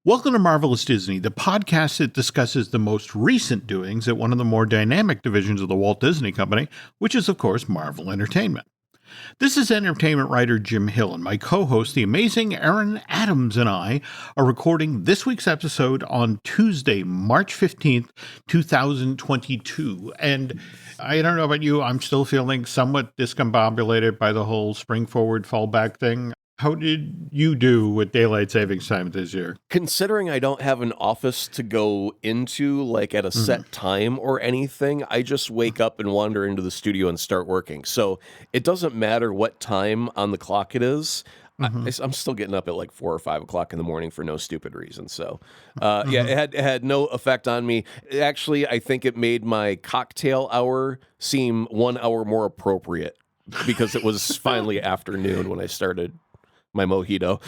Welcome to Marvelous Disney, the podcast that discusses the most recent doings at one of the more dynamic divisions of the Walt Disney Company, which is, of course, Marvel Entertainment. This is entertainment writer Jim Hill, and my co-host, the amazing Aaron Adams, and I are recording this week's episode on Tuesday, March 15th, 2022. And I don't know about you, I'm still feeling somewhat discombobulated by the whole spring forward, fall back thing. How did you do with daylight savings time this year? Considering I don't have an office to go into, like at a set time or anything, I just wake up and wander into the studio and start working. So it doesn't matter what time on the clock it is. I'm still getting up at like 4 or 5 o'clock in the morning for no stupid reason. So, yeah, it had no effect on me. Actually, I think it made my cocktail hour seem 1 hour more appropriate because it was finally afternoon when I started my mojito.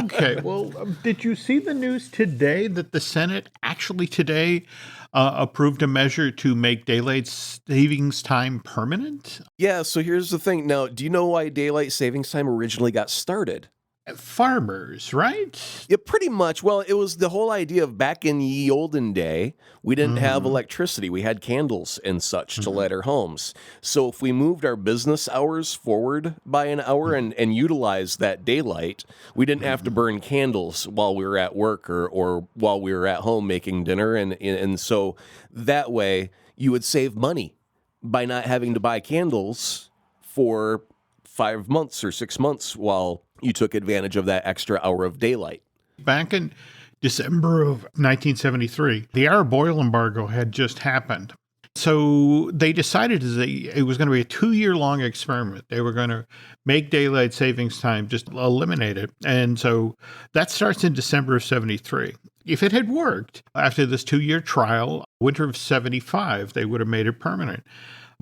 Okay, well, did you see the news today that the Senate actually today approved a measure to make daylight savings time permanent? Yeah, so here's the thing. Now, do you know why daylight savings time originally got started? Farmers, right? Yeah, pretty much. Well, it was the whole idea of back in ye olden day, we didn't have electricity. We had candles and such to light our homes. So if we moved our business hours forward by an hour and utilized that daylight, we didn't have to burn candles while we were at work or while we were at home making dinner. And so that way you would save money by not having to buy candles for 5 months or 6 months while you took advantage of that extra hour of daylight. Back in December of 1973, the Arab oil embargo had just happened. So they decided it was going to be a 2-year-long experiment. They were going to make daylight savings time, just eliminate it. And so that starts in December of 73. If it had worked after this 2-year trial, winter of 75, they would have made it permanent.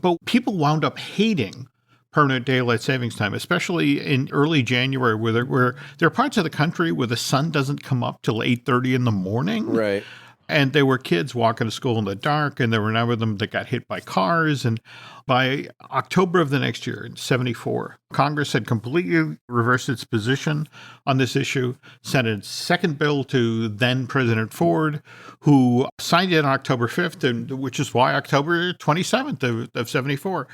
But people wound up hating permanent daylight savings time, especially in early January, where there are parts of the country where the sun doesn't come up till 8:30 in the morning. Right. And there were kids walking to school in the dark, and there were a number of them that got hit by cars. And by October of the next year, in 74, Congress had completely reversed its position on this issue, sent a second bill to then President Ford, who signed it on October 5th, which is why October 27th of 74,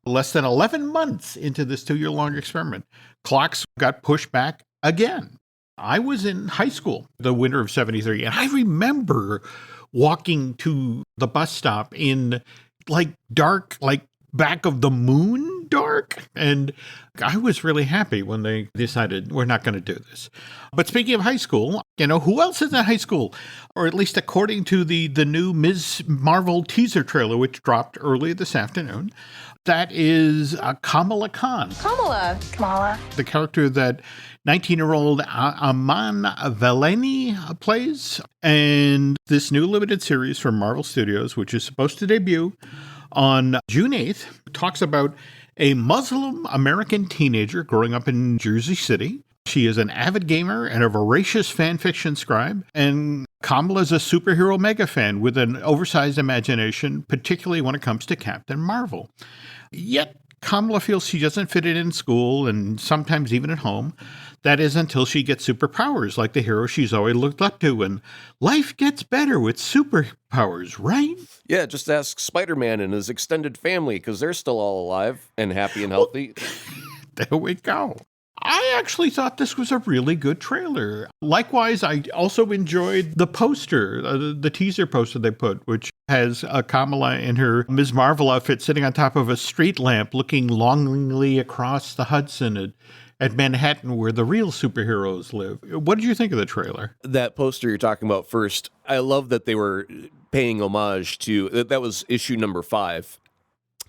less than 11 months into this 2-year-long experiment, clocks got pushed back again. I was in high school the winter of 73, and I remember walking to the bus stop in dark, back of the moon dark. And I was really happy when they decided we're not going to do this. But speaking of high school, who else is in high school? Or at least according to the new Ms. Marvel teaser trailer, which dropped early this afternoon, that is Kamala Khan. Kamala. The character that 19-year-old Aman Vellani plays. And this new limited series from Marvel Studios, which is supposed to debut on June 8th, talks about a Muslim American teenager growing up in Jersey City. She is an avid gamer and a voracious fan fiction scribe, and Kamala is a superhero mega fan with an oversized imagination, particularly when it comes to Captain Marvel. Yet, Kamala feels she doesn't fit in school and sometimes even at home. That is until she gets superpowers like the hero she's always looked up to, and life gets better with superpowers, right? Yeah, just ask Spider-Man and his extended family because they're still all alive and happy and healthy. There we go. I actually thought this was a really good trailer. Likewise, I also enjoyed the poster, the teaser poster they put, which has Kamala in her Ms. Marvel outfit sitting on top of a street lamp looking longingly across the Hudson at Manhattan where the real superheroes live. What did you think of the trailer? That poster you're talking about first, I love that they were paying homage to, that was issue number 5.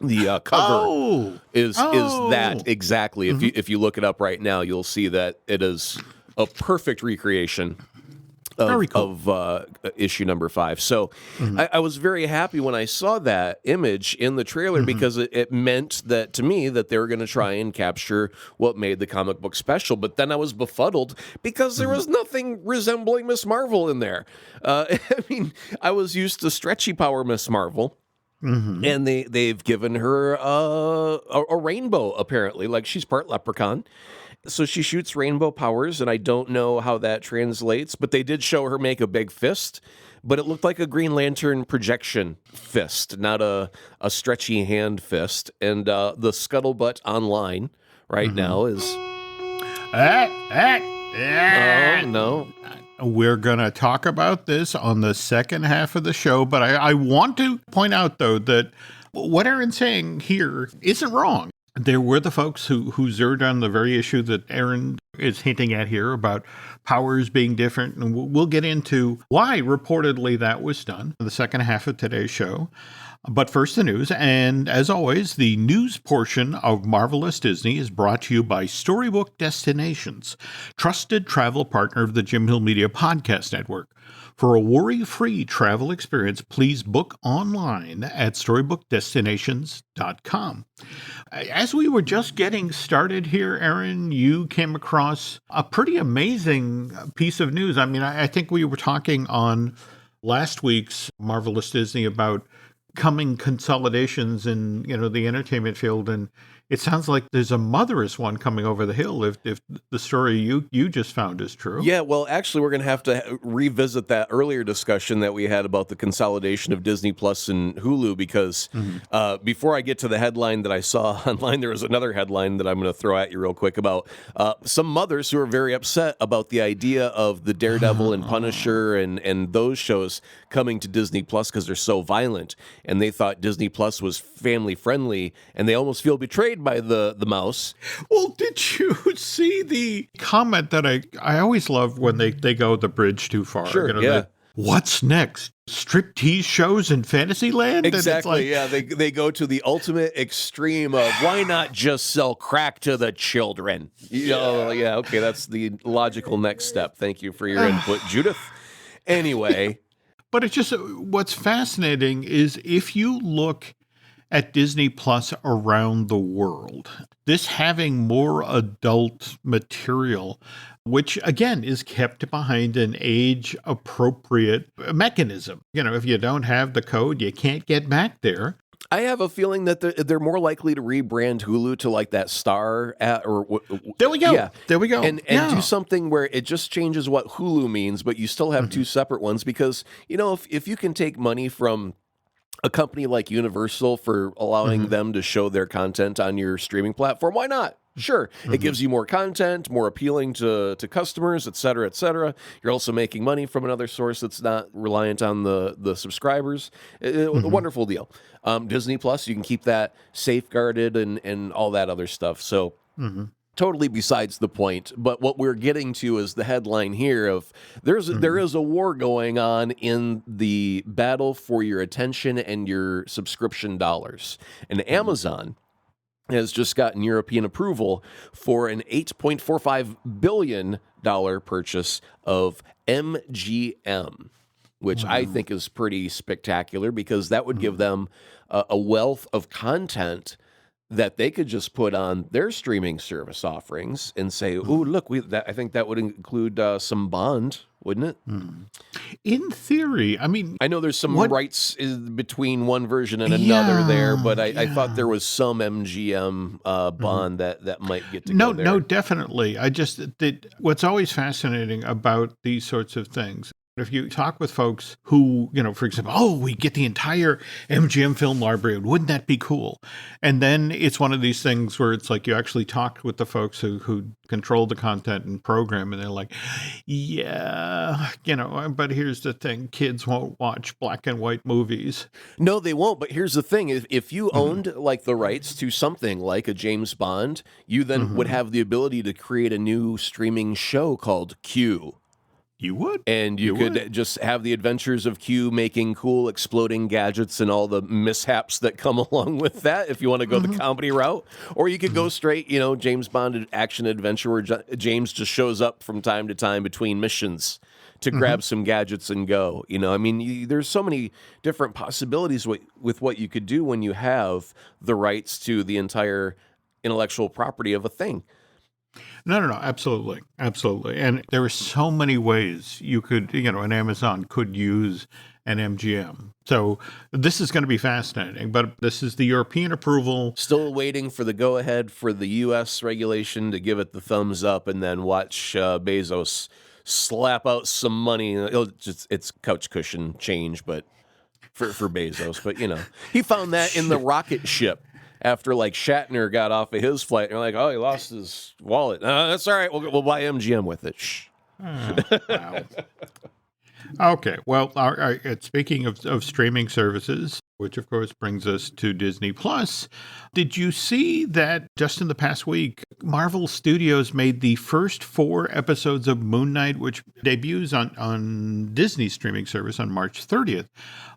The cover is that exactly. If you look it up right now, you'll see that it is a perfect recreation of issue number 5. So I was very happy when I saw that image in the trailer because it meant that to me that they were going to try and capture what made the comic book special. But then I was befuddled because there was nothing resembling Miss Marvel in there. I mean, I was used to stretchy power Miss Marvel. And they've given her a rainbow, apparently, like she's part leprechaun. So she shoots rainbow powers, and I don't know how that translates, but they did show her make a big fist, but it looked like a Green Lantern projection fist, not a stretchy hand fist. And the scuttlebutt online right now is... Oh, no. We're going to talk about this on the second half of the show, but I want to point out, though, that what Aaron's saying here isn't wrong. There were the folks who zeroed on the very issue that Aaron is hinting at here about powers being different, and we'll get into why reportedly that was done in the second half of today's show. But first, the news, and as always, the news portion of Marvelous Disney is brought to you by Storybook Destinations, trusted travel partner of the Jim Hill Media Podcast Network. For a worry-free travel experience, please book online at StorybookDestinations.com. As we were just getting started here, Aaron, you came across a pretty amazing piece of news. I mean, I think we were talking on last week's Marvelous Disney about coming consolidations in, the entertainment field, and it sounds like there's a mother's one coming over the hill if the story you just found is true. Yeah, well, actually, we're going to have to revisit that earlier discussion that we had about the consolidation of Disney Plus and Hulu, because before I get to the headline that I saw online, there was another headline that I'm going to throw at you real quick about some mothers who are very upset about the idea of the Daredevil and Punisher and those shows coming to Disney Plus because they're so violent, and they thought Disney Plus was family friendly, and they almost feel betrayed by the mouse. Well, did you see the comment that I always love when they go the bridge too far? Sure, yeah. What's next? Striptease shows in Fantasyland? Exactly, yeah. They go to the ultimate extreme of why not just sell crack to the children? Yeah, okay, that's the logical next step. Thank you for your input, Judith. Anyway. But it's just, what's fascinating is if you look at Disney Plus around the world, this having more adult material, which again is kept behind an age-appropriate mechanism. If you don't have the code, you can't get back there. I have a feeling that they're more likely to rebrand Hulu to like that Star there we go. Yeah. There we go. And do something where it just changes what Hulu means, but you still have two separate ones, because if you can take money from a company like Universal for allowing them to show their content on your streaming platform, why not? Sure. It gives you more content, more appealing to customers, et cetera, et cetera. You're also making money from another source that's not reliant on the subscribers. A wonderful deal. Disney Plus, you can keep that safeguarded and all that other stuff. So totally besides the point. But what we're getting to is the headline here of there is a war going on in the battle for your attention and your subscription dollars. And Amazon has just gotten European approval for an $8.45 billion purchase of MGM, which I think is pretty spectacular, because that would give them a wealth of content that they could just put on their streaming service offerings and say, "Oh, look, I think that would include some Bond, wouldn't it?" In theory, I mean, I know there's some rights between one version and another there, but I thought there was some MGM Bond that might get to go there. No, definitely. What's always fascinating about these sorts of things, if you talk with folks who, for example, we get the entire MGM film library, wouldn't that be cool? And then it's one of these things where it's like you actually talk with the folks who control the content and program, and they're like, yeah, but here's the thing, kids won't watch black and white movies. No, they won't. But here's the thing. If you owned like the rights to something like a James Bond, you then would have the ability to create a new streaming show called Q. You would. And you could just have the adventures of Q making cool exploding gadgets and all the mishaps that come along with that, if you want to go the comedy route. Or you could go straight, James Bond action adventure where James just shows up from time to time between missions to grab some gadgets and go. There's so many different possibilities with what you could do when you have the rights to the entire intellectual property of a thing. No, absolutely. Absolutely. And there are so many ways you could, an Amazon could use an MGM. So this is going to be fascinating, but this is the European approval. Still waiting for the go-ahead for the U.S. regulation to give it the thumbs up, and then watch Bezos slap out some money. It's couch cushion change, but for Bezos. But, he found that in the rocket ship. After like Shatner got off of his flight, and they're like, "Oh, he lost his wallet." That's all right. We'll buy MGM with it. Shh. Wow. Okay. Well, speaking of streaming services, which of course brings us to Disney Plus, did you see that just in the past week, Marvel Studios made the first 4 episodes of Moon Knight, which debuts on Disney's streaming service on March 30th?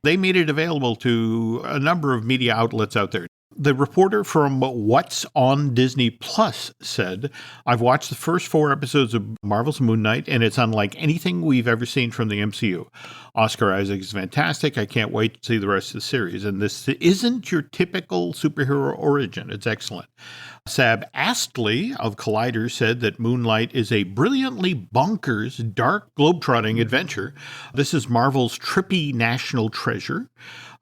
They made it available to a number of media outlets out there. The reporter from What's on Disney Plus said, "I've watched the first 4 episodes of Marvel's Moon Knight, and it's unlike anything we've ever seen from the MCU. Oscar Isaac is fantastic. I can't wait to see the rest of the series. And this isn't your typical superhero origin. It's excellent." Sab Astley of Collider said that Moonlight is a brilliantly bonkers, dark, globetrotting adventure. This is Marvel's trippy national treasure.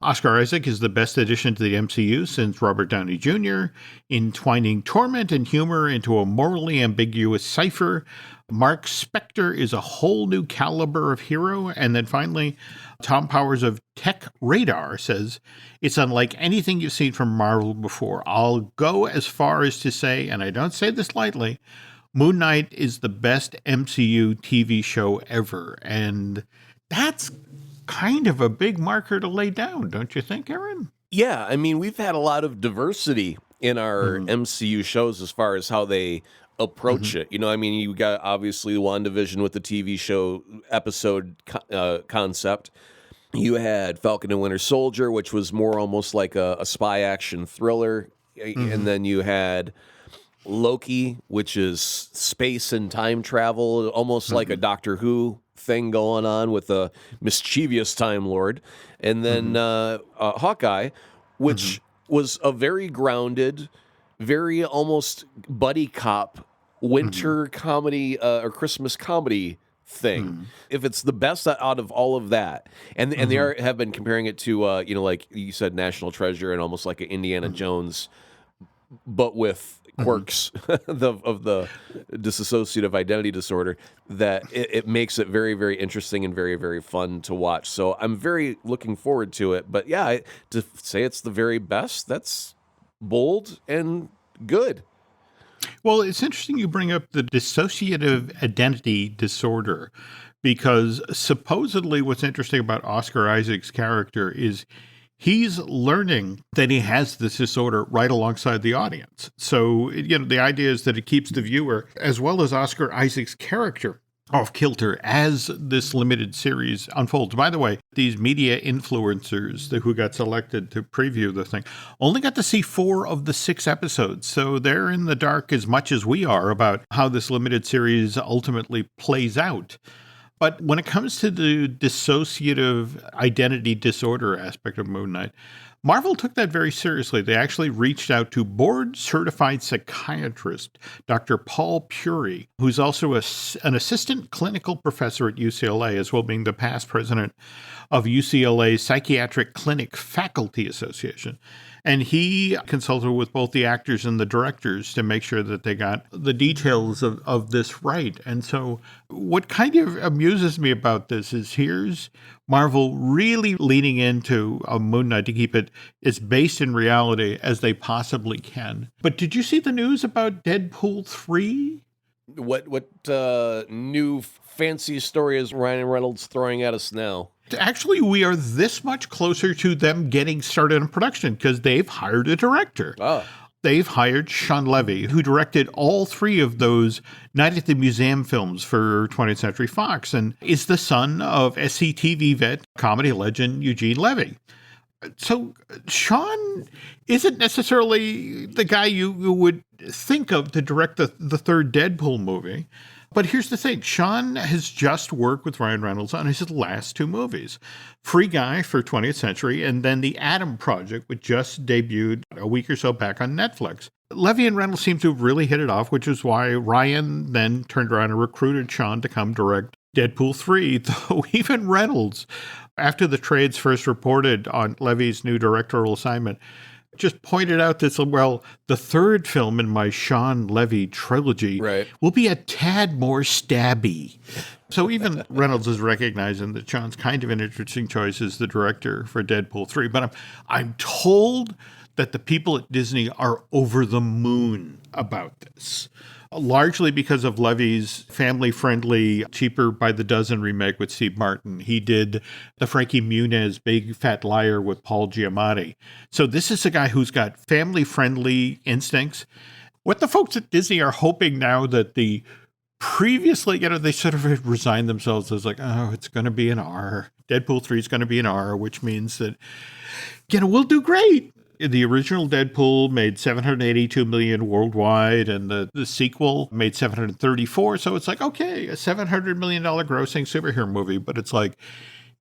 Oscar Isaac is the best addition to the MCU since Robert Downey Jr., entwining torment and humor into a morally ambiguous cipher. Mark Spector is a whole new caliber of hero. And then finally, Tom Powers of Tech Radar says, "It's unlike anything you've seen from Marvel before. I'll go as far as to say, and I don't say this lightly, Moon Knight is the best MCU TV show ever." And that's kind of a big marker to lay down, don't you think, Aaron? Yeah, I mean, we've had a lot of diversity in our MCU shows as far as how they approach it. I mean, you got obviously WandaVision with the TV show episode concept. You had Falcon and Winter Soldier, which was more almost like a spy action thriller. And then you had Loki, which is space and time travel, almost like a Doctor Who thing going on with a mischievous Time Lord. And then Hawkeye, which was a very grounded, very almost buddy cop winter comedy or Christmas comedy thing. If it's the best out of all of that, and they have been comparing it to like you said, National Treasure, and almost like an Indiana Jones, but with quirks of the dissociative identity disorder, that it makes it very, very interesting and very, very fun to watch. So I'm very looking forward to it. But yeah, to say it's the very best, that's bold and good. Well, it's interesting you bring up the dissociative identity disorder, because supposedly what's interesting about Oscar Isaac's character is he's learning that he has this disorder right alongside the audience. So, the idea is that it keeps the viewer, as well as Oscar Isaac's character, off kilter as this limited series unfolds. By the way, these media influencers who got selected to preview the thing only got to see 4 of the 6 episodes. So they're in the dark as much as we are about how this limited series ultimately plays out. But when it comes to the dissociative identity disorder aspect of Moon Knight, Marvel took that very seriously. They actually reached out to board-certified psychiatrist Dr. Paul Puri, who's also an assistant clinical professor at UCLA, as well being the past president of UCLA's Psychiatric Clinic Faculty Association. And he consulted with both the actors and the directors to make sure that they got the details of this right. And so what kind of amuses me about this is here's Marvel really leaning into a Moon Knight to keep it as based in reality as they possibly can. But did you see the news about Deadpool 3? What new fancy story is Ryan Reynolds throwing at us now? Actually, we are this much closer to them getting started in production because they've hired a director. Oh. They've hired Sean Levy, who directed all 3 of those Night at the Museum films for 20th Century Fox, and is the son of SCTV vet, comedy legend Eugene Levy. So Sean isn't necessarily the guy you would think of to direct the 3rd Deadpool movie. But here's the thing. Sean has just worked with Ryan Reynolds on his last 2 movies, Free Guy for 20th Century, and then The Adam Project, which just debuted a week or so back on Netflix. Levy and Reynolds seem to have really hit it off, which is why Ryan then turned around and recruited Sean to come direct Deadpool 3, though even Reynolds, after the trades first reported on Levy's new directorial assignment, just pointed out this, well, the third film in my Sean Levy trilogy will be a tad more stabby. So even Reynolds is recognizing that Sean's kind of an interesting choice as the director for Deadpool 3. But I'm told that the people at Disney are over the moon about this, largely because of Levy's family-friendly, cheaper by the dozen remake with Steve Martin. He did the Frankie Muniz Big Fat Liar with Paul Giamatti. So this is a guy who's got family-friendly instincts. What the folks at Disney are hoping now that the previously, they sort of resigned themselves as like, oh, it's going to be an R. Deadpool 3 is going to be an R, which means that, we'll do great. The original Deadpool made $782 million worldwide, and the sequel made $734. So it's like, okay, a $700 million grossing superhero movie. But it's like,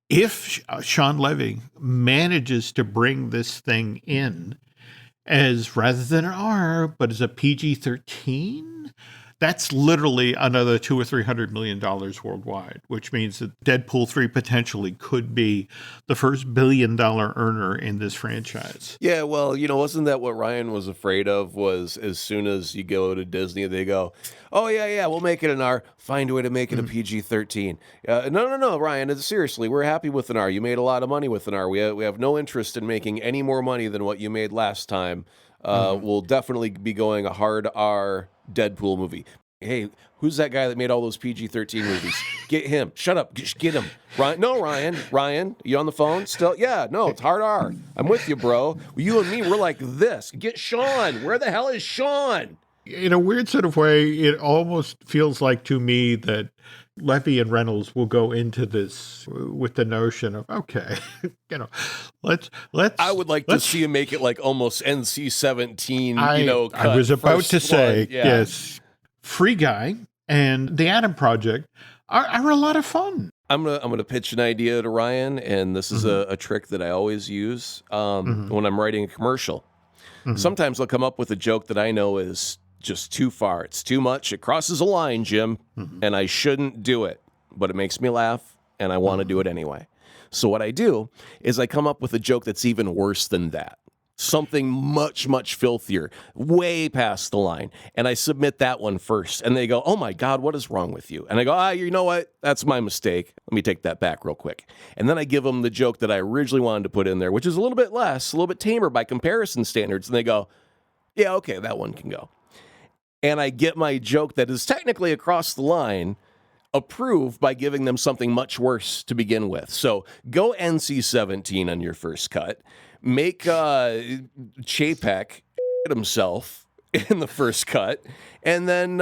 if Sean Levy manages to bring this thing in as rather than an R, but as a PG-13, that's literally another $200 or $300 million worldwide, which means that Deadpool 3 potentially could be the first $1 billion earner in this franchise. Yeah, well, wasn't that what Ryan was afraid of? Was as soon as you go to Disney, they go, "Oh yeah, we'll make it an R. Find a way to make it a PG-13." No, Ryan. Seriously, we're happy with an R. You made a lot of money with an R. We have no interest in making any more money than what you made last time. We'll definitely be going a hard R Deadpool movie. Hey, who's that guy that made all those PG-13 movies? Get him. Shut up. Get him. Ryan. No, Ryan, you on the phone still? Yeah, no, it's hard R. I'm with you, bro. You and me, we're like this. Get Sean. Where the hell is Sean? In a weird sort of way, it almost feels like to me that Levy and Reynolds will go into this with the notion of, okay, let's. I would like to see him make it like almost NC-17. I was about to say, yes, Free Guy and The Adam Project are a lot of fun. I'm gonna pitch an idea to Ryan, and this is a trick that I always use when I'm writing a commercial. Sometimes I'll come up with a joke that I know is just too far. It's too much. It crosses a line, Jim, and I shouldn't do it. But it makes me laugh, and I want to do it anyway. So what I do is I come up with a joke that's even worse than that. Something much, much filthier, way past the line. And I submit that one first. And they go, "Oh, my God, what is wrong with you?" And I go, you know what? That's my mistake. Let me take that back real quick. And then I give them the joke that I originally wanted to put in there, which is a little bit less, a little bit tamer by comparison standards. And they go, "Yeah, okay, that one can go." And I get my joke that is technically across the line approved by giving them something much worse to begin with. So go NC-17 on your first cut. Make Chapek himself in the first cut, and then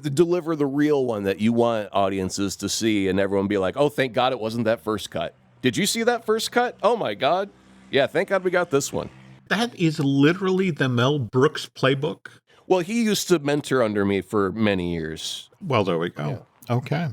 deliver the real one that you want audiences to see, and everyone be like, "Oh, thank God it wasn't that first cut. Did you see that first cut? Oh, my God. Yeah, thank God we got this one." That is literally the Mel Brooks playbook. Well, he used to mentor under me for many years. Well, there we go. Yeah. Okay.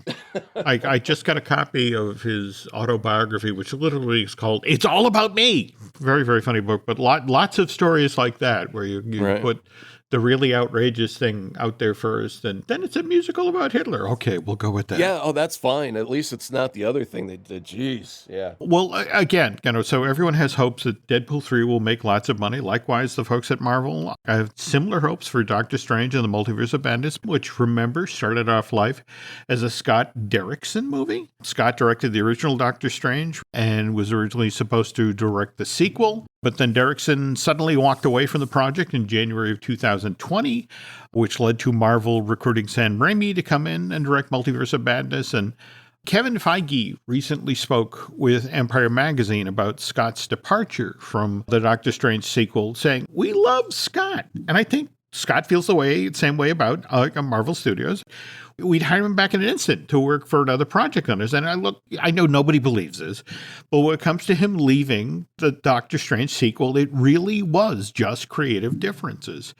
I just got a copy of his autobiography, which literally is called "It's All About Me." Very, very funny book, but lots of stories like that where you put the really outrageous thing out there first, and then it's a musical about Hitler. Okay, we'll go with that. Yeah, that's fine. At least it's not the other thing they did. Jeez, yeah. Well, again, so everyone has hopes that Deadpool 3 will make lots of money. Likewise, the folks at Marvel have similar hopes for Doctor Strange and the Multiverse of Madness, which, remember, started off life as a Scott Derrickson movie. Scott directed the original Doctor Strange and was originally supposed to direct the sequel. But then Derrickson suddenly walked away from the project in January of 2020, which led to Marvel recruiting Sam Raimi to come in and direct Multiverse of Madness. And Kevin Feige recently spoke with Empire Magazine about Scott's departure from the Doctor Strange sequel, saying, "We love Scott." And I think Scott feels the same way about Marvel Studios. We'd hire him back in an instant to work for another project on us. And I know nobody believes this, but when it comes to him leaving the Doctor Strange sequel, it really was just creative differences.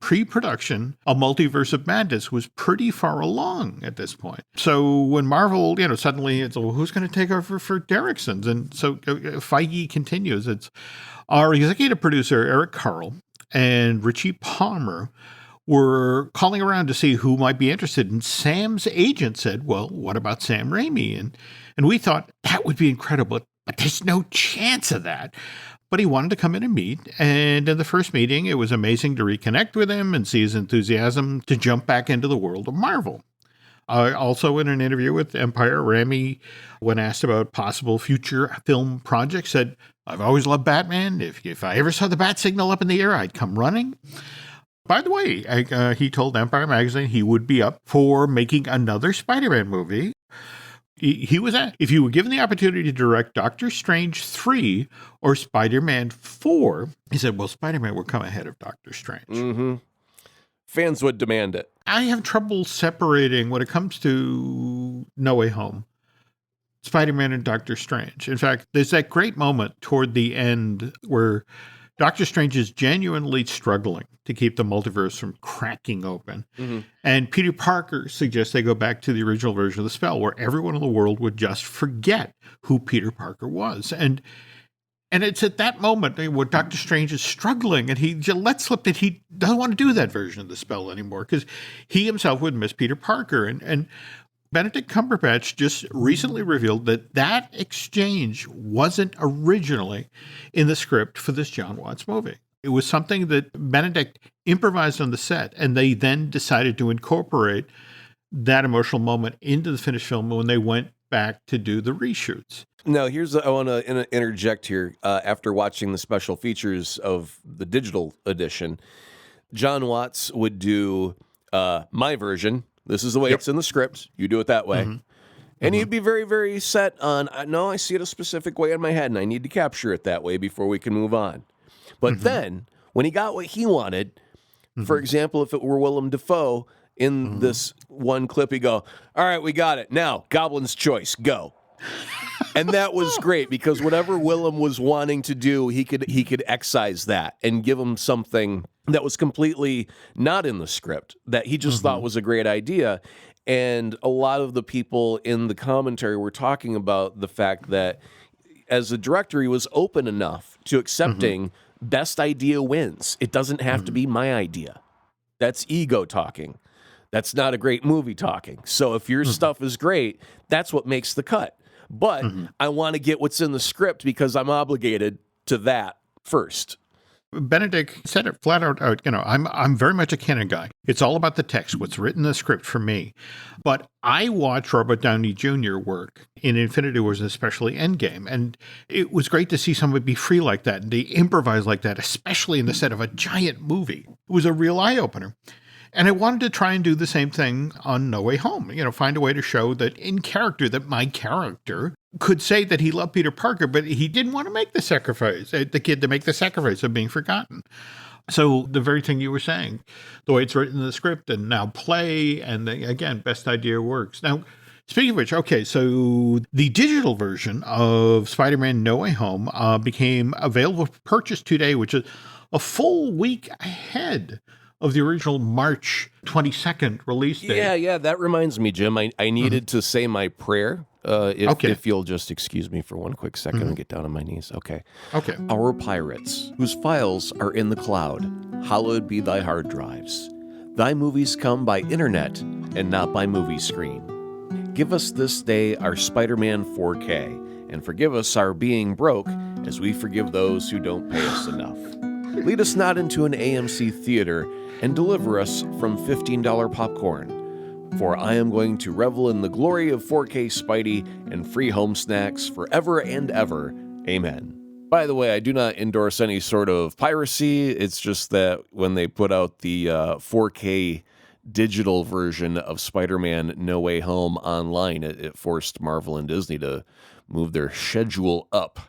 Pre-production, a Multiverse of Madness was pretty far along at this point. So when Marvel, suddenly it's, well, who's going to take over for Derrickson's? And so Feige continues. It's our executive producer, Eric Carle, and Richie Palmer were calling around to see who might be interested. And Sam's agent said, well, what about Sam Raimi? And we thought that would be incredible, but there's no chance of that. But he wanted to come in and meet. And in the first meeting, it was amazing to reconnect with him and see his enthusiasm to jump back into the world of Marvel. Also, in an interview with Empire, Raimi, when asked about possible future film projects, said, I've always loved Batman. If I ever saw the bat signal up in the air, I'd come running. By the way, he told Empire Magazine he would be up for making another Spider-Man movie. He was asked if you were given the opportunity to direct Doctor Strange 3 or Spider-Man 4. He said, well, Spider-Man would come ahead of Doctor Strange. Mm-hmm. Fans would demand it. I have trouble separating when it comes to No Way Home, Spider-Man and Doctor Strange. In fact, there's that great moment toward the end where Doctor Strange is genuinely struggling to keep the multiverse from cracking open. Mm-hmm. And Peter Parker suggests they go back to the original version of the spell where everyone in the world would just forget who Peter Parker was. And it's at that moment where Doctor Strange is struggling and he lets slip that he doesn't want to do that version of the spell anymore because he himself would miss Peter Parker. And Benedict Cumberbatch just recently revealed that exchange wasn't originally in the script for this John Watts movie. It was something that Benedict improvised on the set, and they then decided to incorporate that emotional moment into the finished film when they went back to do the reshoots. Now, I want to interject here. After watching the special features of the digital edition, John Watts would do my version. This is the way it's in the script. You do it that way. Mm-hmm. And he'd be very, very set on, no, I see it a specific way in my head, and I need to capture it that way before we can move on. But then, when he got what he wanted, for example, if it were Willem Dafoe, in this one clip, he'd go, all right, we got it. Now, Goblin's choice, go. And that was great, because whatever Willem was wanting to do, he could excise that and give him something that was completely not in the script, that he just thought was a great idea. And a lot of the people in the commentary were talking about the fact that as a director, he was open enough to accepting best idea wins. It doesn't have to be my idea. That's ego talking. That's not a great movie talking. So if your stuff is great, that's what makes the cut. But I want to get what's in the script because I'm obligated to that first. Benedict said it flat out, I'm very much a canon guy. It's all about the text, what's written in the script for me. But I watched Robert Downey Jr. work in Infinity Wars, and especially Endgame, and it was great to see somebody be free like that, and they improvise like that, especially in the set of a giant movie. It was a real eye-opener. And I wanted to try and do the same thing on No Way Home, find a way to show that in character, that my character could say that he loved Peter Parker, but he didn't want to make the sacrifice, the kid to make the sacrifice of being forgotten. So the very thing you were saying, the way it's written in the script and now play, and again, best idea works. Now, speaking of which, okay, so the digital version of Spider-Man No Way Home became available for purchase today, which is a full week ahead of the original March 22nd release date. Yeah, that reminds me, Jim. I needed to say my prayer. If you'll just excuse me for one quick second and get down on my knees. Okay. Our pirates, whose files are in the cloud, hallowed be thy hard drives. Thy movies come by internet and not by movie screen. Give us this day our Spider-Man 4K, and forgive us our being broke as we forgive those who don't pay us enough. Lead us not into an AMC theater, and deliver us from $15 popcorn. For I am going to revel in the glory of 4K Spidey and free home snacks forever and ever. Amen. By the way, I do not endorse any sort of piracy. It's just that when they put out the 4K digital version of Spider-Man No Way Home online, it forced Marvel and Disney to move their schedule up.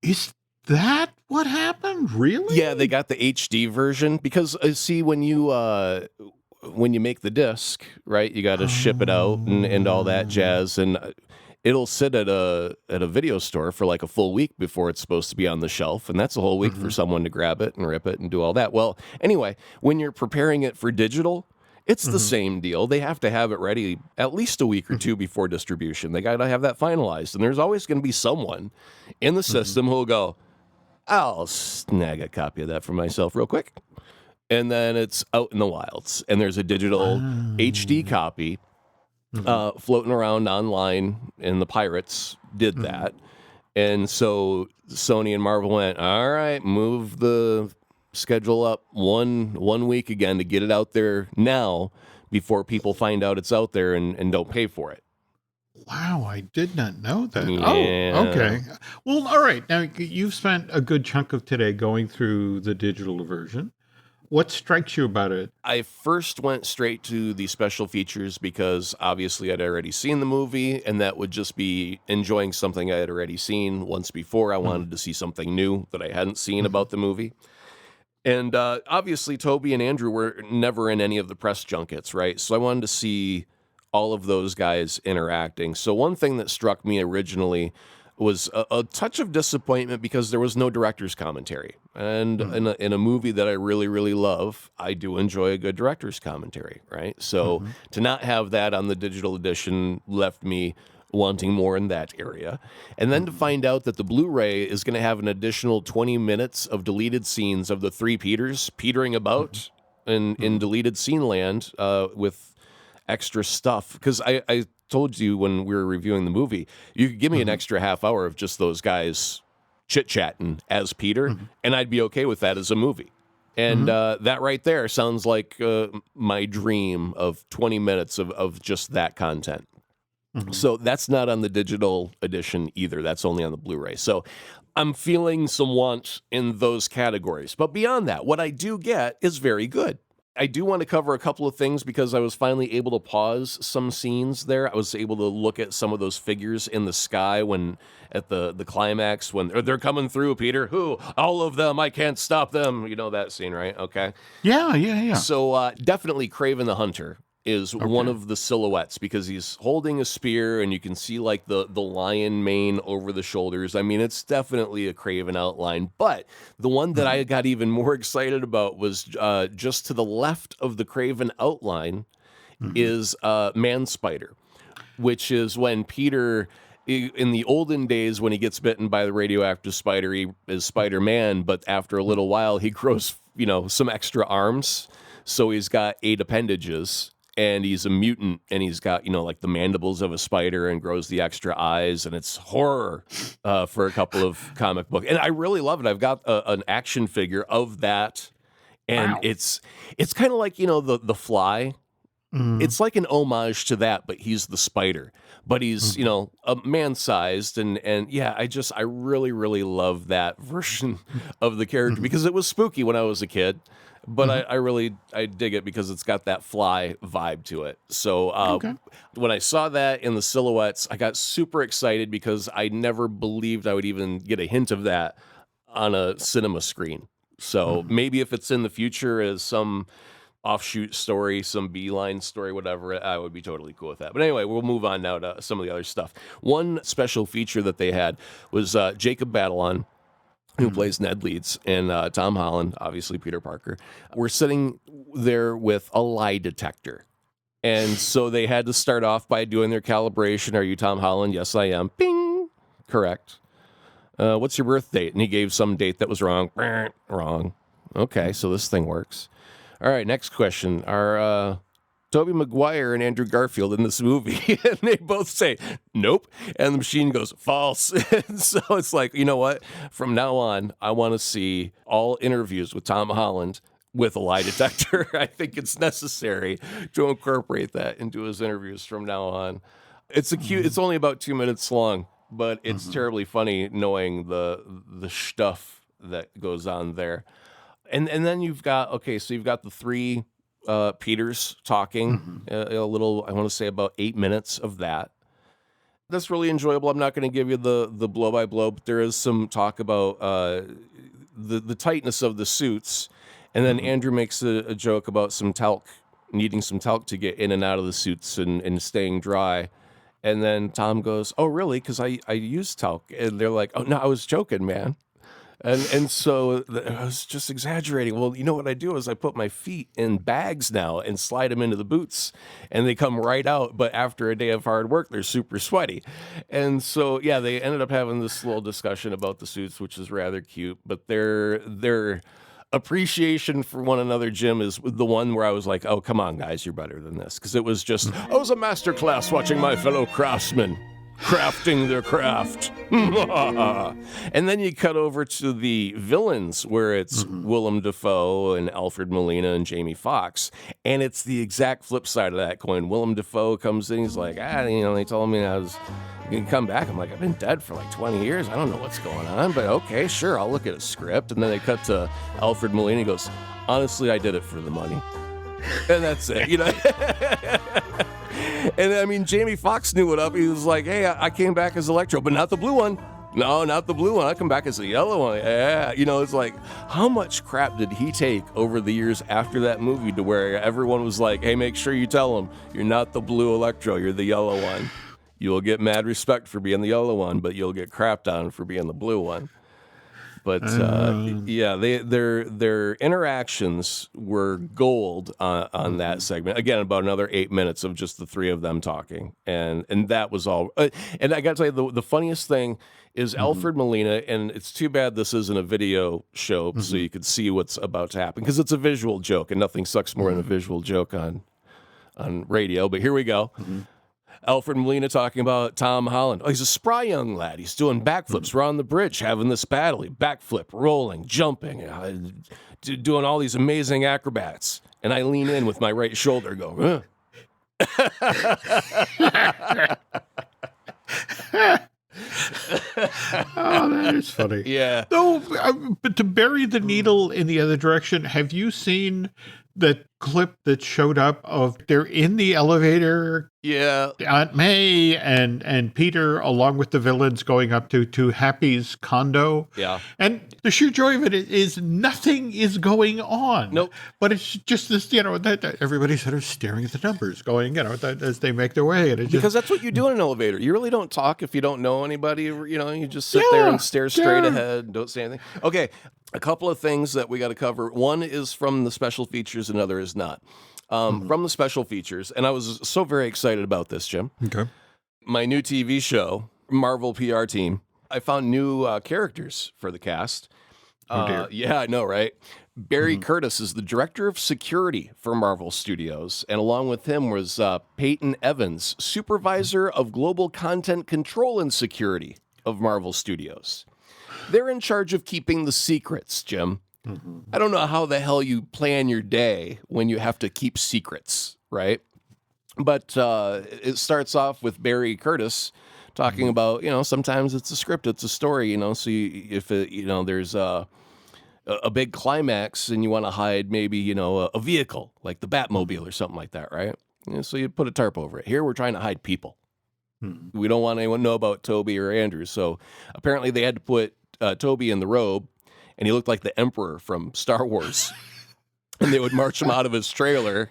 Is that what happened? Really? Yeah, they got the HD version because see when you make the disc, right? You got to ship it out and all that jazz, and it'll sit at a video store for like a full week before it's supposed to be on the shelf, and that's a whole week for someone to grab it and rip it and do all that. Well, anyway, when you're preparing it for digital, it's the same deal. They have to have it ready at least a week or two before distribution. They got to have that finalized, and there's always going to be someone in the system who'll go, I'll snag a copy of that for myself real quick. And then it's out in the wilds. And there's a digital HD copy floating around online, and the pirates did that. And so Sony and Marvel went, all right, move the schedule up one week again to get it out there now before people find out it's out there and don't pay for it. Wow, I did not know that. Yeah. Oh, okay. Well, all right. Now, you've spent a good chunk of today going through the digital version. What strikes you about it? I first went straight to the special features because obviously I'd already seen the movie, and that would just be enjoying something I had already seen once before. I wanted to see something new that I hadn't seen about the movie. And obviously Toby and Andrew were never in any of the press junkets, right? So I wanted to see all of those guys interacting. So one thing that struck me originally was a touch of disappointment because there was no director's commentary. And in a movie that I really, really love, I do enjoy a good director's commentary, right? So to not have that on the digital edition left me wanting more in that area. And then to find out that the Blu-ray is going to have an additional 20 minutes of deleted scenes of the three Peters petering about in deleted scene land with extra stuff. Because I told you when we were reviewing the movie, you could give me an extra half hour of just those guys chit-chatting as Peter, and I'd be okay with that as a movie. And that right there sounds like my dream of 20 minutes of just that content. So that's not on the digital edition either. That's only on the Blu-ray. So I'm feeling some want in those categories. But beyond that, what I do get is very good. I do want to cover a couple of things because I was finally able to pause some scenes there. I was able to look at some of those figures in the sky when at the climax when they're coming through, Peter. Who? All of them. I can't stop them. You know that scene, right? Okay. Yeah. So definitely Kraven the Hunter is one of the silhouettes because he's holding a spear and you can see like the lion mane over the shoulders. I mean, it's definitely a Kraven outline, but the one that I got even more excited about was just to the left of the Kraven outline is Man Spider, which is when Peter, in the olden days when he gets bitten by the radioactive spider, he is Spider-Man, but after a little while he grows, some extra arms. So he's got 8 appendages. And he's a mutant, and he's got, like the mandibles of a spider and grows the extra eyes, and it's horror for a couple of comic book. And I really love it. I've got an action figure of that, and it's kind of like, the Fly. It's like an homage to that, but he's the spider. But he's, a man-sized, and yeah, I really, really love that version of the character because it was spooky when I was a kid. But I dig it because it's got that Fly vibe to it. So when I saw that in the silhouettes, I got super excited because I never believed I would even get a hint of that on a cinema screen. So maybe if it's in the future as some offshoot story, some beeline story, whatever, I would be totally cool with that. But anyway, we'll move on now to some of the other stuff. One special feature that they had was Jacob Batalon, who plays Ned Leeds, and Tom Holland, obviously Peter Parker. We're sitting there with a lie detector. And so they had to start off by doing their calibration. Are you Tom Holland? Yes, I am. Bing! Correct. What's your birth date? And he gave some date that was wrong. Wrong. Okay, so this thing works. All right, next question. Are Tobey Maguire and Andrew Garfield in this movie? And they both say, nope. And the machine goes, false. And so it's like, you know what? From now on, I want to see all interviews with Tom Holland with a lie detector. I think it's necessary to incorporate that into his interviews from now on. It's it's only about 2 minutes long, but it's terribly funny knowing the stuff that goes on there. And then you've got the 3 Peters talking a little, I want to say about 8 minutes of that. That's really enjoyable. I'm not going to give you the blow by blow, but there is some talk about the tightness of the suits. And then Andrew makes a joke about some talc, needing some talc to get in and out of the suits and staying dry. And then Tom goes, oh, really? Because I use talc. And they're like, oh, no, I was joking, man. And so I was just exaggerating. Well, you know what I do is I put my feet in bags now and slide them into the boots, and they come right out. But after a day of hard work, they're super sweaty. And so, yeah, they ended up having this little discussion about the suits, which is rather cute. But their appreciation for one another, Jim, is the one where I was like, oh, come on, guys, you're better than this. Because it was just, I was a master class watching my fellow craftsmen crafting their craft. And then you cut over to the villains, where it's Willem Dafoe and Alfred Molina and Jamie Foxx, and it's the exact flip side of that coin. Willem Dafoe comes in, he's like, they told me I was gonna come back. I'm like, I've been dead for like 20 years. I don't know what's going on, but okay, sure, I'll look at a script. And then they cut to Alfred Molina, he goes, honestly, I did it for the money. And that's it, And I mean, Jamie Foxx knew it up. He was like, hey, I came back as Electro, but not the blue one. No, not the blue one. I come back as the yellow one. Yeah. It's like, how much crap did he take over the years after that movie to where everyone was like, hey, make sure you tell him you're not the blue Electro, you're the yellow one. You will get mad respect for being the yellow one, but you'll get crapped on for being the blue one. But their interactions were gold on that segment. Again, about another 8 minutes of just the three of them talking, and that was all. And I got to tell you, the funniest thing is Alfred Molina, and it's too bad this isn't a video show so you could see what's about to happen, because it's a visual joke, and nothing sucks more than a visual joke on radio. But here we go. Alfred Molina talking about Tom Holland. Oh, he's a spry young lad. He's doing backflips. We're on the bridge having this battle. He backflip, rolling, jumping, doing all these amazing acrobats. And I lean in with my right shoulder, go, Oh, that is funny. Yeah. No, but to bury the needle in the other direction, have you seen the clip that showed up of they're in the elevator? Yeah. Aunt May and Peter, along with the villains, going up to Happy's condo. Yeah. And the sheer joy of it is nothing is going on. Nope. But it's just this, that everybody's sort of staring at the numbers going, as they make their way. And because that's what you do in an elevator. You really don't talk if you don't know anybody. You just sit there and stare straight ahead. Don't say anything. Okay. A couple of things that we got to cover. One is from the special features, another is not. From the special features, and I was so very excited about this, Jim. Okay. My new TV show, Marvel PR team, I found new characters for the cast. Oh, dear. Yeah, I know, right? Barry Curtis is the director of security for Marvel Studios, and along with him was Peyton Evans, supervisor of global content control and security of Marvel Studios. They're in charge of keeping the secrets, Jim. I don't know how the hell you plan your day when you have to keep secrets, right? But it starts off with Barry Curtis talking about, sometimes it's a script, it's a story, so if there's a big climax and you want to hide maybe, a vehicle like the Batmobile or something like that, right? So you put a tarp over it. Here we're trying to hide people. We don't want anyone to know about Toby or Andrew. So apparently they had to put Toby in the robe, and he looked like the Emperor from Star Wars. And they would march him out of his trailer.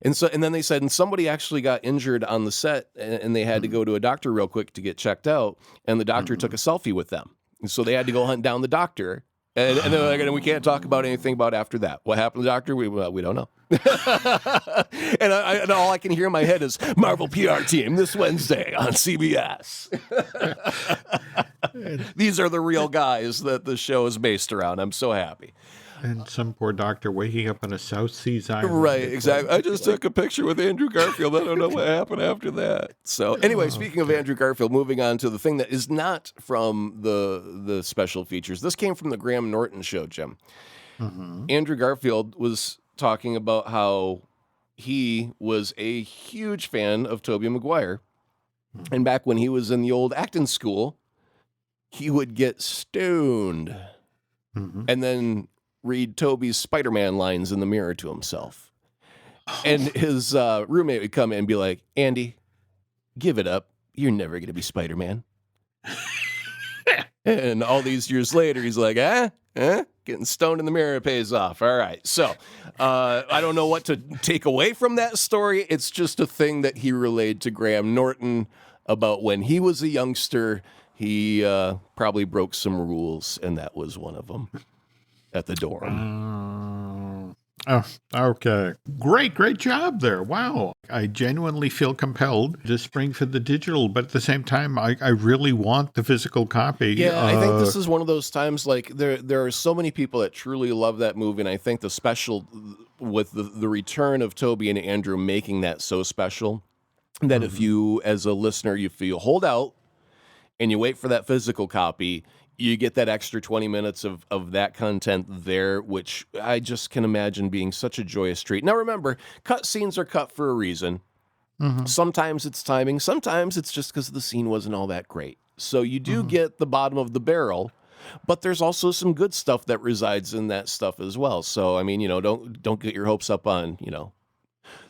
And then they said, and somebody actually got injured on the set, and they had to go to a doctor real quick to get checked out. And the doctor took a selfie with them. And so they had to go hunt down the doctor. And they're like, and we can't talk about anything about after that. What happened to the doctor? We don't know. and all I can hear in my head is Marvel PR team this Wednesday on CBS. These are the real guys that the show is based around. I'm so happy. And some poor doctor waking up on a South Seas island. Right, exactly. I just took a picture with Andrew Garfield. I don't know what happened after that. So anyway, speaking of Andrew Garfield, moving on to the thing that is not from the special features. This came from the Graham Norton show, Jim. Andrew Garfield was talking about how he was a huge fan of Tobey Maguire. And back when he was in the old acting school, he would get stoned and then read Toby's Spider-Man lines in the mirror to himself. And his roommate would come in and be like, Andy, give it up. You're never going to be Spider-Man. And all these years later, he's like, getting stoned in the mirror pays off. All right. So I don't know what to take away from that story. It's just a thing that he relayed to Graham Norton about when he was a youngster. he probably broke some rules, and that was one of them at the dorm. Oh, okay. Great job there. Wow. I genuinely feel compelled to spring for the digital, but at the same time, I really want the physical copy. Yeah, I think this is one of those times, like, there are so many people that truly love that movie, and I think the special with the return of Toby and Andrew making that so special that if you, as a listener, if you hold out and you wait for that physical copy, you get that extra 20 minutes of that content there, which I just can imagine being such a joyous treat. Now, remember, cut scenes are cut for a reason. Sometimes it's timing. Sometimes it's just because the scene wasn't all that great. So you do get the bottom of the barrel, but there's also some good stuff that resides in that stuff as well. So, I mean, don't get your hopes up on,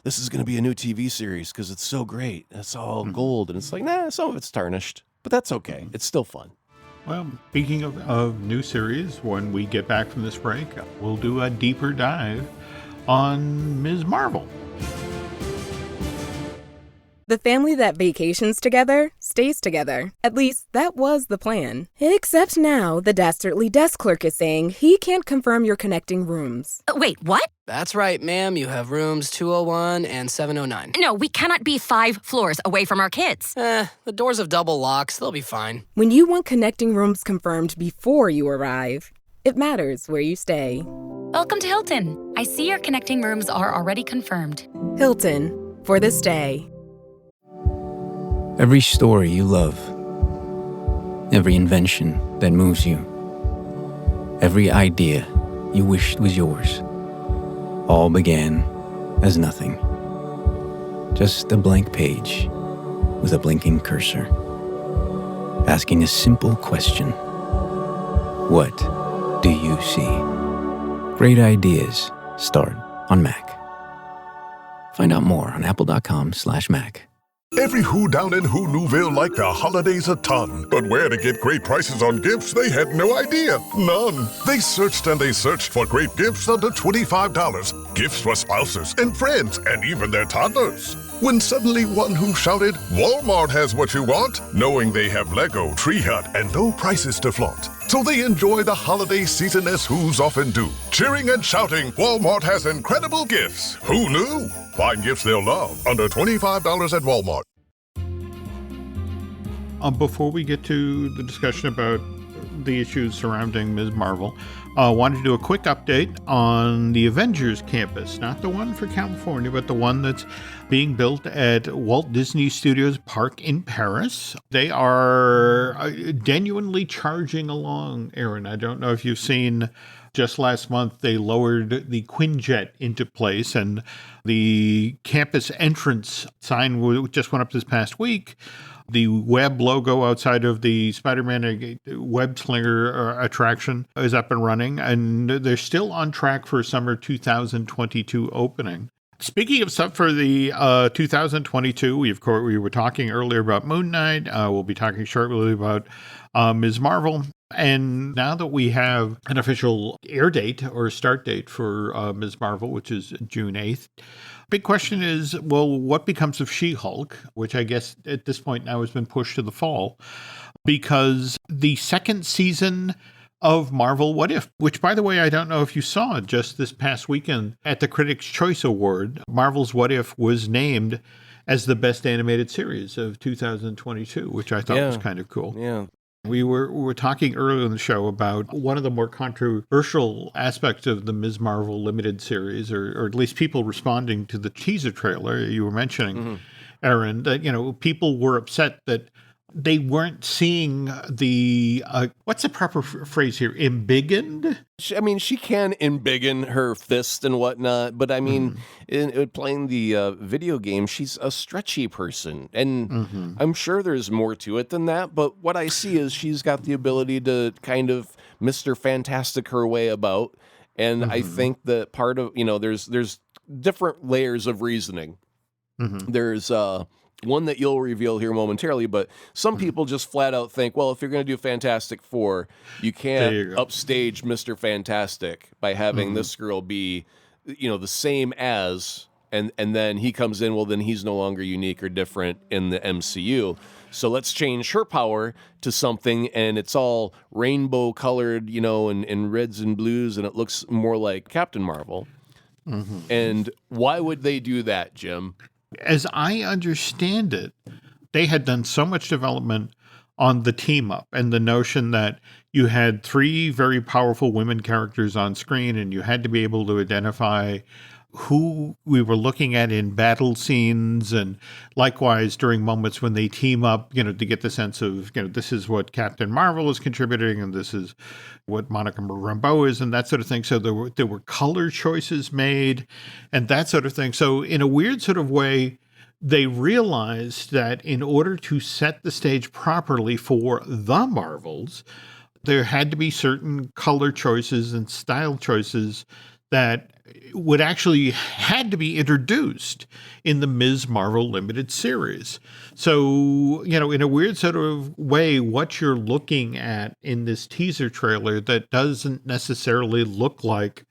this is going to be a new TV series because it's so great. It's all gold. And it's like, nah, some of it's tarnished, but that's okay. It's still fun. Well, speaking of new series, when we get back from this break, we'll do a deeper dive on Ms. Marvel. The family that vacations together stays together. At least, that was the plan. Except now, the dastardly desk clerk is saying he can't confirm your connecting rooms. Wait, what? That's right, ma'am. You have rooms 201 and 709. No, we cannot be 5 floors away from our kids. The doors have double locks. They'll be fine. When you want connecting rooms confirmed before you arrive, it matters where you stay. Welcome to Hilton. I see your connecting rooms are already confirmed. Hilton, for the stay. Every story you love, every invention that moves you, every idea you wished was yours, all began as nothing. Just a blank page with a blinking cursor, asking a simple question. What do you see? Great ideas start on Mac. Find out more on apple.com/Mac. Every Who down in Who Newville liked the holidays a ton. But where to get great prices on gifts, they had no idea. None. They searched and they searched for great gifts under $25. Gifts for spouses and friends and even their toddlers. When suddenly one Who shouted, Walmart has what you want, knowing they have Lego, Tree Hut, and no prices to flaunt. So they enjoy the holiday season as Who's often do. Cheering and shouting, Walmart has incredible gifts. Who knew? Find gifts they'll love under $25 at Walmart. Before we get to the discussion about the issues surrounding Ms. Marvel, I wanted to do a quick update on the Avengers campus. Not the one for California, but the one that's being built at Walt Disney Studios Park in Paris. They are genuinely charging along, Aaron. I don't know if you've seen, just last month, they lowered the Quinjet into place, and the campus entrance sign just went up this past week. The web logo outside of the Spider-Man web slinger attraction is up and running, and they're still on track for summer 2022 opening. Speaking of stuff for the 2022, we were talking earlier about Moon Knight. We'll be talking shortly about Ms. Marvel. And now that we have an official air date or start date for Ms. Marvel, which is June 8th, big question is, well, what becomes of She-Hulk, which I guess at this point now has been pushed to the fall, because the second season of Marvel What If, which, by the way, I don't know if you saw just this past weekend at the Critics' Choice Award, Marvel's What If was named as the best animated series of 2022, which I thought was kind of cool. Yeah. We were talking earlier in the show about one of the more controversial aspects of the Ms. Marvel limited series, or at least people responding to the teaser trailer you were mentioning, Aaron, that, people were upset that they weren't seeing the, what's the proper phrase here, embiggened? I mean, she can embiggen her fist and whatnot, but I mean, in playing the video game, she's a stretchy person, and I'm sure there's more to it than that, but what I see is she's got the ability to kind of Mr. Fantastic her way about, and I think that part of, there's different layers of reasoning. There's one that you'll reveal here momentarily, but some people just flat out think, well, if you're going to do Fantastic Four, you can't upstage Mr. Fantastic by having this girl be, the same as, and then he comes in, well, then he's no longer unique or different in the MCU. So let's change her power to something, and it's all rainbow colored, and reds and blues, and it looks more like Captain Marvel. Mm-hmm. And why would they do that, Jim? As I understand it, they had done so much development on the team up and the notion that you had 3 very powerful women characters on screen, and you had to be able to identify who we were looking at in battle scenes, and likewise during moments when they team up, to get the sense of, this is what Captain Marvel is contributing and this is what Monica Rambeau is, and that sort of thing. So there were color choices made and that sort of thing. So in a weird sort of way, they realized that in order to set the stage properly for the Marvels, there had to be certain color choices and style choices that would actually had to be introduced in the Ms. Marvel limited series. So, in a weird sort of way, what you're looking at in this teaser trailer that doesn't necessarily look like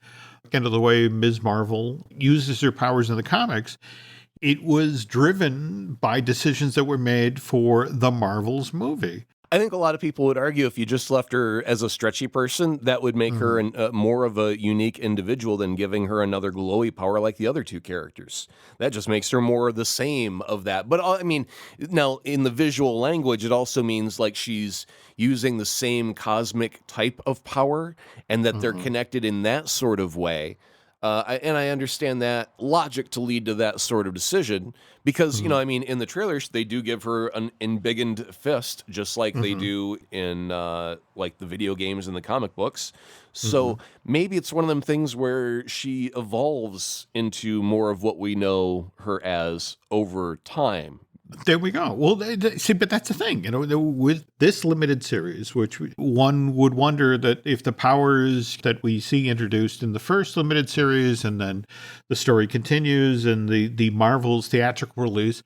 the way Ms. Marvel uses her powers in the comics, it was driven by decisions that were made for the Marvels movie. I think a lot of people would argue if you just left her as a stretchy person, that would make her more of a unique individual than giving her another glowy power like the other 2 characters. That just makes her more of the same of that. But I mean, now in the visual language, it also means like she's using the same cosmic type of power and that they're connected in that sort of way. And I understand that logic to lead to that sort of decision because, in the trailers, they do give her an embiggened fist, just like they do in like the video games and the comic books. So maybe it's one of them things where she evolves into more of what we know her as over time. There we go. Well, see, but that's the thing, with this limited series, which one would wonder that if the powers that we see introduced in the first limited series and then the story continues and the Marvel's theatrical release,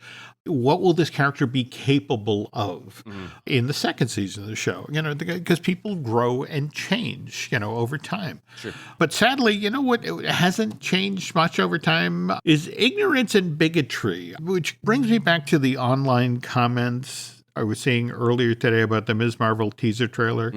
what will this character be capable of in the second season of the show? Because people grow and change, over time. Sure. But sadly, what hasn't changed much over time is ignorance and bigotry, which brings me back to the online comments I was seeing earlier today about the Ms. Marvel teaser trailer.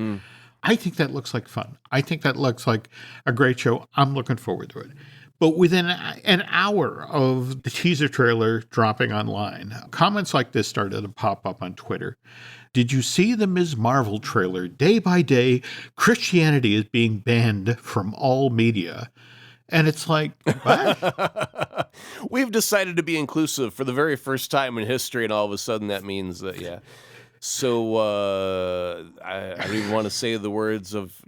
I think that looks like fun. I think that looks like a great show. I'm looking forward to it. But within an hour of the teaser trailer dropping online, comments like this started to pop up on Twitter. Did you see the Ms. Marvel trailer? Day by day, Christianity is being banned from all media. And it's like, what? We've decided to be inclusive for the very first time in history, and all of a sudden that means that, yeah. So I don't even want to say the words of,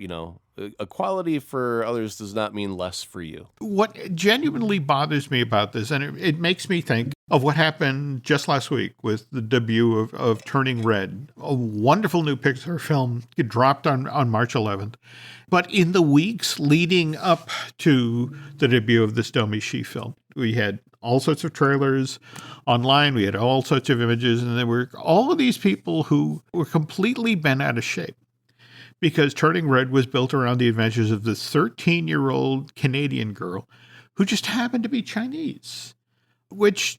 equality for others does not mean less for you. What genuinely bothers me about this, and it makes me think of what happened just last week with the debut of Turning Red, a wonderful new Pixar film. It dropped on March 11th. But in the weeks leading up to the debut of this Domee Shi film, we had all sorts of trailers online. We had all sorts of images, and there were all of these people who were completely bent out of shape because Turning Red was built around the adventures of this 13-year-old Canadian girl who just happened to be Chinese, which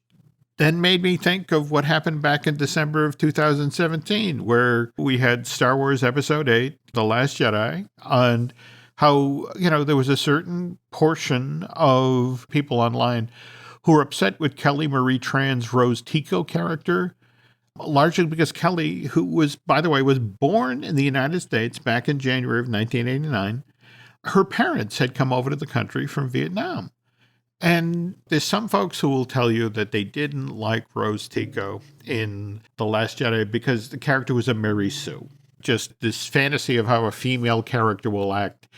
then made me think of what happened back in December of 2017, where we had Star Wars Episode 8, The Last Jedi, and how, there was a certain portion of people online who were upset with Kelly Marie Tran's Rose Tico character, largely because Kelly, who was, by the way, was born in the United States back in January of 1989, her parents had come over to the country from Vietnam. And there's some folks who will tell you that they didn't like Rose Tico in The Last Jedi because the character was a Mary Sue. Just this fantasy of how a female character will act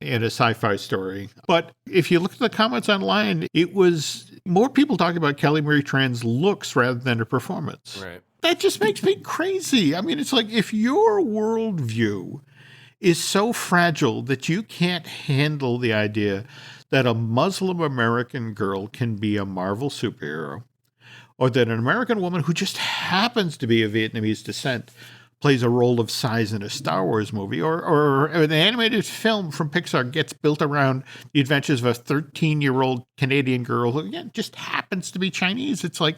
in a sci-fi story. But if you look at the comments online, it was more people talking about Kelly Marie Tran's looks rather than her performance. Right. That just makes me crazy. I mean, it's like if your worldview is so fragile that you can't handle the idea that a Muslim American girl can be a Marvel superhero, or that an American woman who just happens to be of Vietnamese descent plays a role of size in a Star Wars movie, or an animated film from Pixar gets built around the adventures of a 13-year-old Canadian girl who, again, just happens to be Chinese. It's like,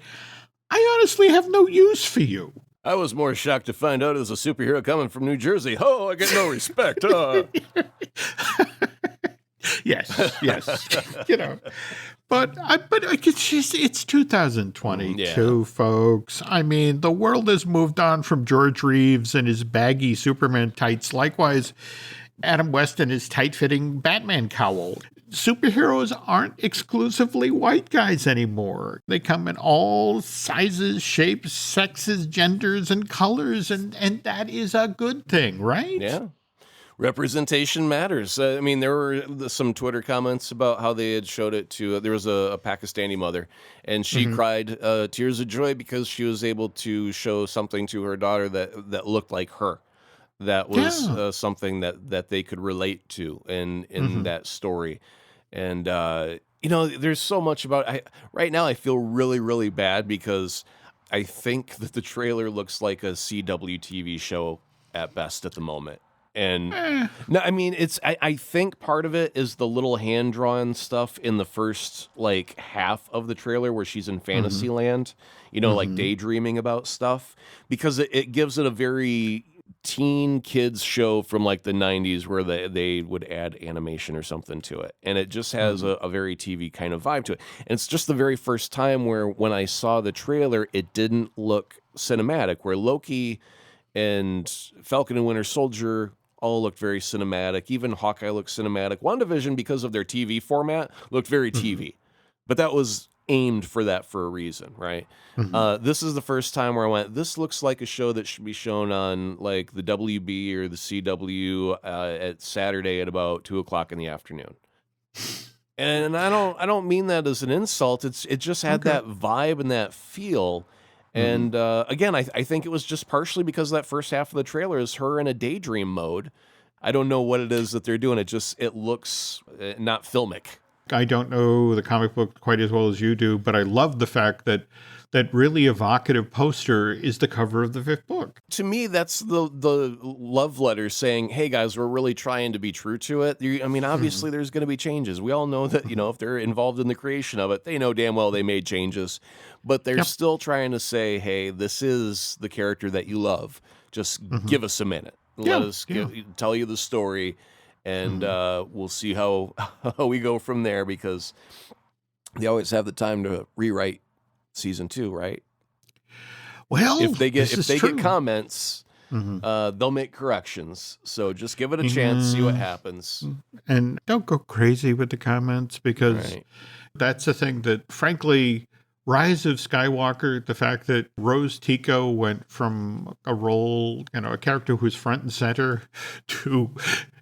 I honestly have no use for you. I was more shocked to find out it was a superhero coming from New Jersey. Oh, I get no respect. Yes. But it's 2022, folks. I mean, the world has moved on from George Reeves and his baggy Superman tights. Likewise, Adam West and his tight-fitting Batman cowl. Superheroes aren't exclusively white guys anymore. They come in all sizes, shapes, sexes, genders, and colors, and that is a good thing, right? Yeah. Representation matters. I mean, there were some Twitter comments about how they had showed it to, there was a Pakistani mother, and she cried tears of joy because she was able to show something to her daughter that looked like her. That was something that they could relate to in that story. And, there's so much about, right now I feel really, really bad because I think that the trailer looks like a CW TV show at best at the moment. And no, I mean, I think part of it is the little hand-drawn stuff in the first, half of the trailer where she's in Fantasyland, like daydreaming about stuff, because it gives it a very teen kids show from, the 90s where they would add animation or something to it. And it just has a very TV kind of vibe to it. And it's just the very first time where when I saw the trailer, it didn't look cinematic, where Loki and Falcon and Winter Soldier all looked very cinematic. Even Hawkeye looked cinematic. WandaVision, because of their TV format, looked very TV. But that was aimed for that for a reason, right? This is the first time where I went, this looks like a show that should be shown on the WB or the CW at Saturday at about 2:00 in the afternoon. And I don't mean that as an insult. It just had that vibe and that feel. And again, I think it was just partially because that first half of the trailer is her in a daydream mode. I don't know what it is that they're doing. It looks not filmic. I don't know the comic book quite as well as you do, but I love the fact that really evocative poster is the cover of the 5th book. To me, that's the love letter saying, hey, guys, we're really trying to be true to it. I mean, obviously, there's going to be changes. We all know that, if they're involved in the creation of it, they know damn well they made changes. But they're still trying to say, hey, this is the character that you love. Just give us a minute. Let us tell you the story, and we'll see how we go from there, because they always have the time to rewrite season 2, right? Well, if they get comments, they'll make corrections. So just give it a chance, see what happens, and don't go crazy with the comments, because that's the thing that, frankly, Rise of Skywalker, the fact that Rose Tico went from a role, a character who's front and center, to,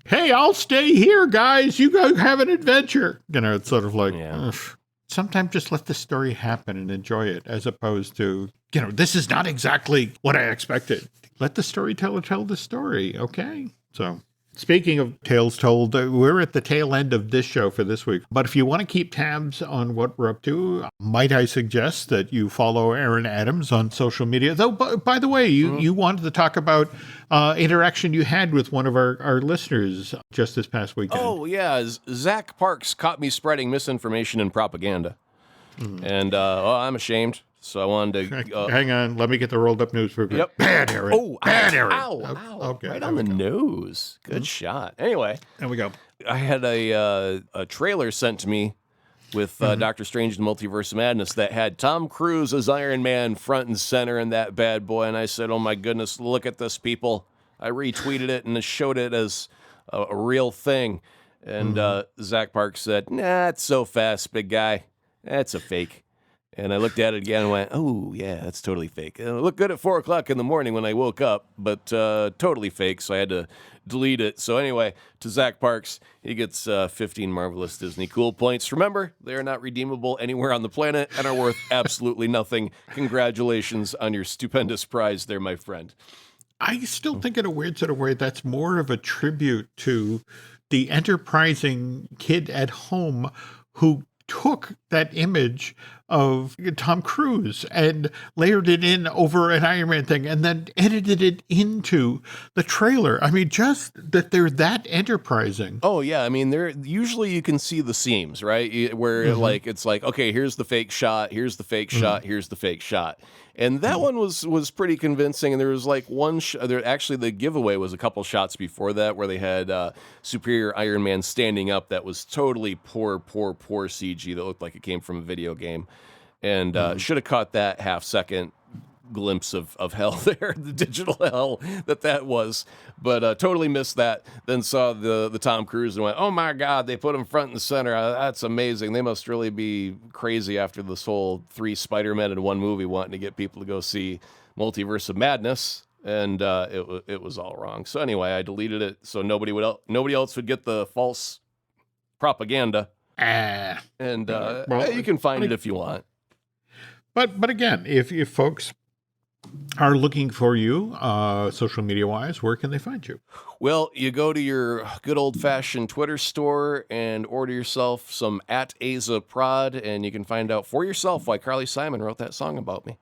hey, I'll stay here, guys. You go have an adventure. It's sort of like, sometimes just let the story happen and enjoy it, as opposed to, this is not exactly what I expected. Let the storyteller tell the story, okay? So, speaking of tales told, we're at the tail end of this show for this week. But if you want to keep tabs on what we're up to, might I suggest that you follow Aaron Adams on social media? Though, by the way, you wanted to talk about interaction you had with one of our listeners just this past weekend. Oh, yeah. Zach Parks caught me spreading misinformation and propaganda. And I'm ashamed. So I wanted to... hang on. Let me get the rolled up news for you. Yep. Bad, Aaron. Oh, bad, Aaron. Ow. Okay, right on the nose. Good shot. Anyway. There we go. I had a trailer sent to me with Doctor Strange and Multiverse of Madness that had Tom Cruise as Iron Man front and center in that bad boy. And I said, oh, my goodness, look at this, people. I retweeted it and showed it as a real thing. And Zach Parks said, nah, it's so fast, big guy. That's a fake. And I looked at it again and went, oh, yeah, that's totally fake. It looked good at 4 o'clock in the morning when I woke up, but totally fake, so I had to delete it. So anyway, to Zach Parks, he gets 15 Marvelous Disney Cool points. Remember, they are not redeemable anywhere on the planet and are worth absolutely nothing. Congratulations on your stupendous prize there, my friend. I still think in a weird sort of way that's more of a tribute to the enterprising kid at home who took that image of Tom Cruise and layered it in over an Iron Man thing and then edited it into the trailer. I mean, just that they're that enterprising. Oh yeah, I mean, they're usually you can see the seams, right? Where like it's like, okay, here's the fake shot, here's the fake shot, here's the fake shot. And that one was pretty convincing. And there was like one there actually the giveaway was a couple shots before that where they had Superior Iron Man standing up that was totally poor CG that looked like it came from a video game. And should have caught that half-second glimpse of hell there, the digital hell that was. But totally missed that. Then saw the Tom Cruise and went, oh my God, they put him front and center. That's amazing. They must really be crazy after this whole 3 Spider-Men in one movie wanting to get people to go see Multiverse of Madness. And it was all wrong. So anyway, I deleted it so nobody else would get the false propaganda. And you can find it if you want. But again, if folks are looking for you, social media-wise, where can they find you? Well, you go to your good old-fashioned Twitter store and order yourself some @AzaProd, and you can find out for yourself why Carly Simon wrote that song about me.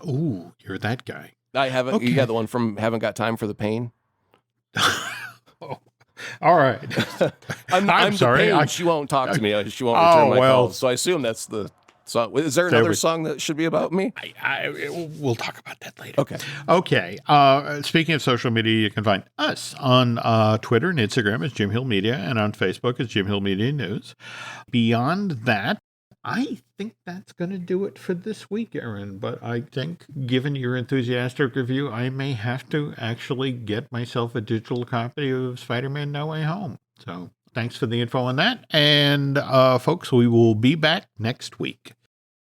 Ooh, you're that guy. I haven't. Okay. You got the one from Haven't Got Time for the Pain? Oh, all right. I'm sorry. She won't talk to me. She won't return my calls. So I assume that's the song. Is there another song that should be about me? We'll talk about that later. Okay. Speaking of social media, you can find us on Twitter and Instagram as Jim Hill Media and on Facebook as Jim Hill Media News. Beyond that, I think that's going to do it for this week, Aaron. But I think, given your enthusiastic review, I may have to actually get myself a digital copy of Spider-Man No Way Home. So thanks for the info on that. And folks, we will be back next week.